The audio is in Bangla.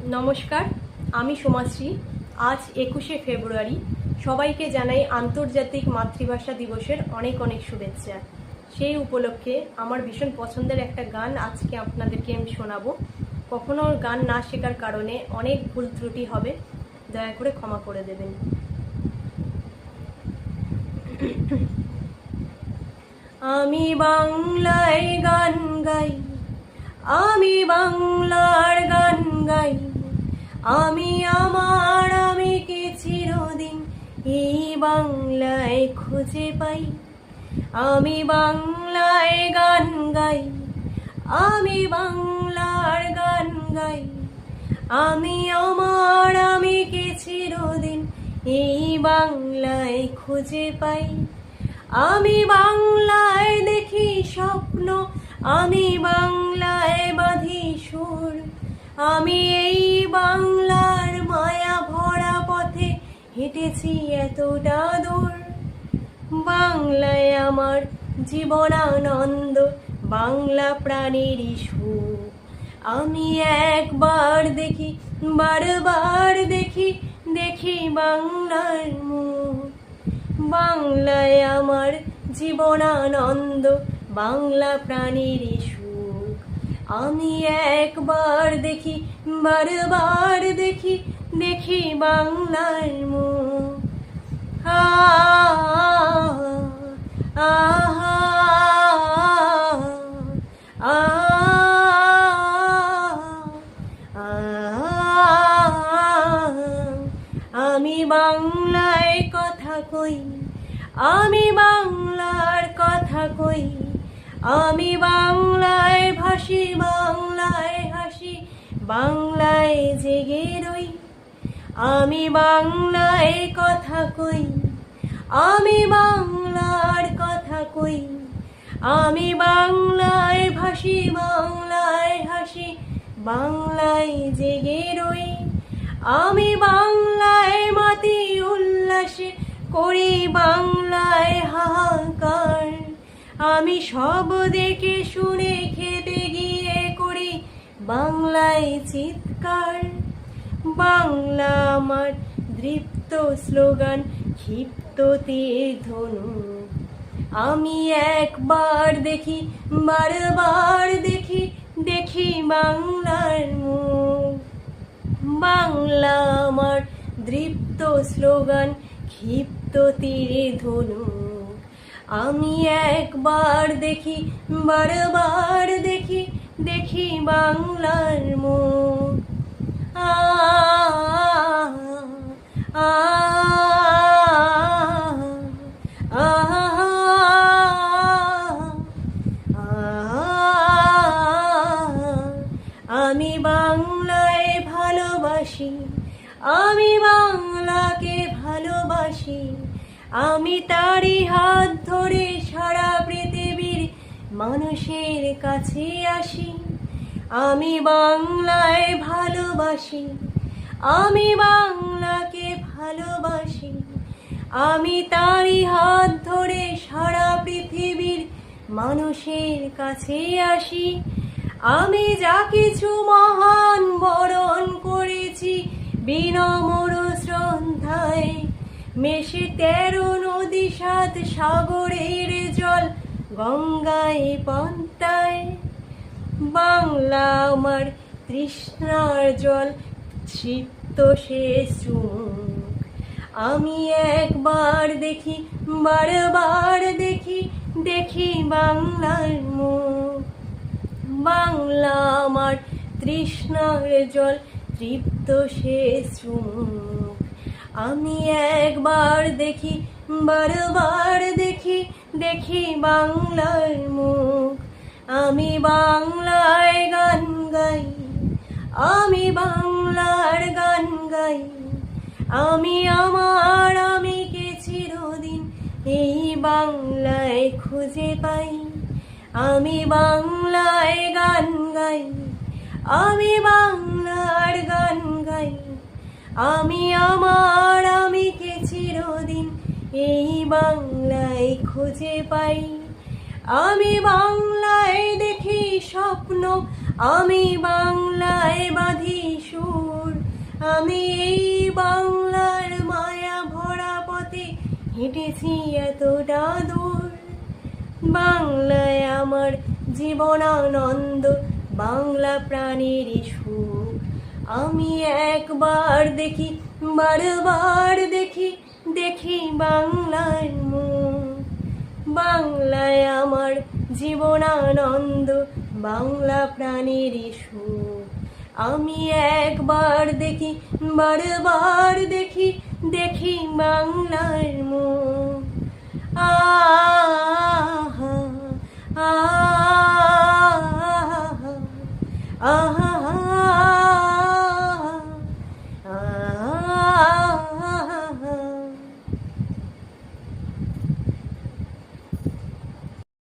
নমস্কার, আমি সোমাশ্রী। আজ 21শে ফেব্রুয়ারি। সবাইকে জানাই আন্তর্জাতিক মাতৃভাষা দিবসের অনেক অনেক শুভেচ্ছা। সেই উপলক্ষে আমার ভীষণ পছন্দের একটা গান আজকে আপনাদেরকে আমি শোনাবো। কখনো গান না শেখার কারণে অনেক ভুল ত্রুটি হবে, দয়া করে ক্ষমা করে দেবেন। আমি বাংলায় গান গাই, আমি বাংলার গান গাই, আমি আমার আমিকে চিরদিন এই বাংলায় খুঁজে পাই। আমি বাংলায় গান গাই, আমি বাংলার গান গাই, আমি আমার আমিকে চিরদিন এই বাংলায় খুঁজে পাই। আমি বাংলায় দেখি স্বপ্ন, আমি বাংলায় বাঁধি সুর, আমি এই বাংলার মায়া ভরা পথে হেঁটেছি এতটা দূর। বাংলায় আমার জীবনানন্দ, বাংলা প্রাণেরই সুর। আমি একবার দেখি, বারবার দেখি, দেখি বাংলার মুখ। বাংলায় আমার জীবনানন্দ, বাংলা প্রাণেরই সুখ। আমি একবার দেখি, বারবার দেখি, দেখি বাংলার মুখ। আমি বাংলায় কথা কই, আমি বাংলার কথা কই, আমি বাংলায় ভাসি, বাংলায় হাসি, বাংলায় জেগে রই। আমি বাংলায় কথা কই, আমি বাংলার কথা কই, আমি বাংলায় ভাসি, বাংলায় হাসি, বাংলায় জেগে রই। আমি বাংলায় মাতি উল্লাসে করি, বাংলায় হাহাকার, আমি সব দেখে শুনে খেতে গিয়ে করি বাংলায় চিৎকার। বাংলা আমার দৃপ্ত স্লোগান, ক্ষিপ্ত তীর ধনুক। আমি একবার দেখি, বারবার দেখি, দেখি বাংলার মুখ। বাংলা আমার দৃপ্ত স্লোগান, ক্ষিপ্ত তীরে ধনুক। আমি একবার দেখি, বারবার দেখি, দেখি বাংলার মুখ। আমি বাংলায় ভালোবাসি, আমি বাংলাকে ভালোবাসি, আমি তারই হাত ধরে সারা পৃথিবীর মানুষের কাছে আসি। আমি বাংলায় ভালোবাসি, আমি বাংলাকে ভালোবাসি, আমি তারই হাত ধরে সারা পৃথিবীর মানুষের কাছে আসি। আমি যা কিছু মহান বরণ করেছি বিনম্র শ্রদ্ধায়, মেশে 13 নদী 7 সাগরের জল গঙ্গায় পদ্মায়। বাংলা আমার তৃষ্ণার জল, সিক্ত শেষ চুমুক। আমি একবার দেখি, বারবার দেখি, দেখি বাংলার মুখ। বাংলা আমার তৃষ্ণার জল, তৃপ্ত শেষ চুমুক। আমি একবার দেখি, বারবার দেখি, দেখি বাংলার মুখ। আমি বাংলায় গান গাই, আমি বাংলার গান গাই, আমি আমার আমিকে চিরদিন এই বাংলায় খুঁজে পাই। আমি বাংলায় গান গাই, আমি বাংলার গান গাই, আমি আমার আমিকে চিরদিন এই বাংলায় খুঁজে পাই। আমি বাংলায় দেখি স্বপ্ন, আমি বাংলায় বাঁধি সুর, আমি এই বাংলার মায়া ভরা পথে হেঁটেছি এতটা দূর। বাংলায় আমার জীবনানন্দ, বাংলা প্রাণের সুর। আমি একবার দেখি, বারবার দেখি, দেখি বাংলার মুখ। বাংলায় আমার জীবনানন্দ, বাংলা প্রাণের সুর। আমি একবার দেখি, বারবার দেখি, দেখি বাংলার মুখ। আহা আহা